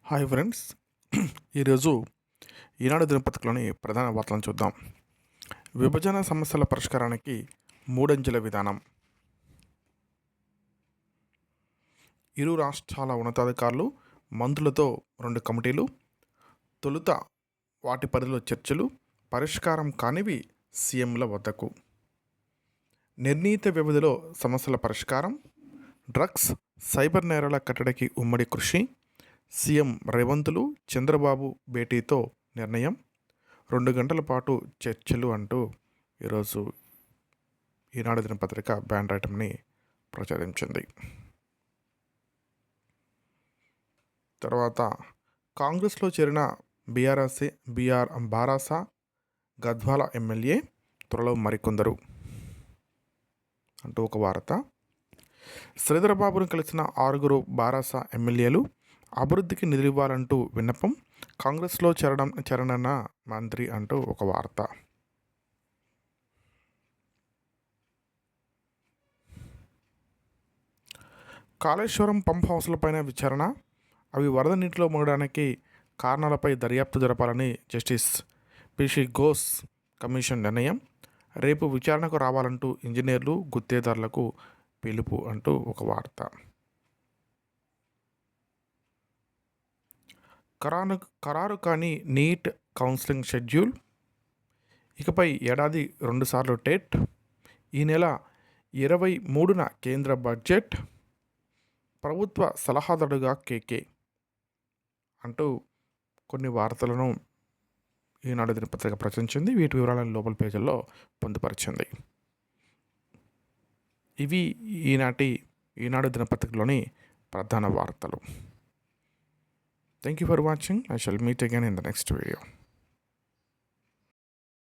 Hi friends. ఈరోజు ఈనాడు దినపత్రికలోని ప్రధాన వార్తలను చూద్దాం. విభజన సమస్యల పరిష్కారానికి మూడంచెల విధానం. ఇరు రాష్ట్రాల ఉన్నతాధికారులు మంత్రులతో 2 కమిటీలు. తొలుత వాటి పరిధిలో చర్చలు, పరిష్కారం కానివి సీఎంల వద్దకు. నిర్ణీత వ్యవధిలో సమస్యల పరిష్కారం. డ్రగ్స్, సైబర్ నేరాల కట్టడికి ఉమ్మడి కృషి. సీఎం రేవంత్లు చంద్రబాబు భేటీతో నిర్ణయం. 2 గంటల పాటు చర్చలు అంటూ ఈరోజు ఈనాడు దినపత్రిక బ్యాన్ ఐటమ్ని ప్రచురించింది. తర్వాత కాంగ్రెస్లో చేరిన బారాస గద్వాల ఎమ్మెల్యే, త్వరలో మరికొందరు అంటూ ఒక వార్త. శ్రీధరబాబును కలిసిన 6 బారాస ఎమ్మెల్యేలు అభివృద్ధికి నిధులివ్వాలంటూ విన్నపం. కాంగ్రెస్లో చేరనన్న మంత్రి అంటూ ఒక వార్త. కాళేశ్వరం పంప్ హౌస్లపైన విచారణ. అవి వరద నీటిలో మునగడానికి కారణాలపై దర్యాప్తు జరపాలని జస్టిస్ పిసి ఘోష్ కమిషన్ నిర్ణయం. రేపు విచారణకు రావాలంటూ ఇంజనీర్లు, గుత్తేదారులకు పిలుపు అంటూ ఒక వార్త. ఖరారు కాని నీట్ కౌన్సిలింగ్ షెడ్యూల్. ఇకపై ఏడాది 2 సార్లు టెట్. ఈ నెల 23న కేంద్ర బడ్జెట్. ప్రభుత్వ సలహాదారుగా కేకే అంటూ కొన్ని వార్తలను ఈనాడు దినపత్రిక ప్రచురించింది. వీటి వివరాలను లోపల పేజీల్లో పొందుపరిచింది. ఇవి ఈనాడు దినపత్రికలోని ప్రధాన వార్తలు. Thank you for watching. I shall meet again in the next video.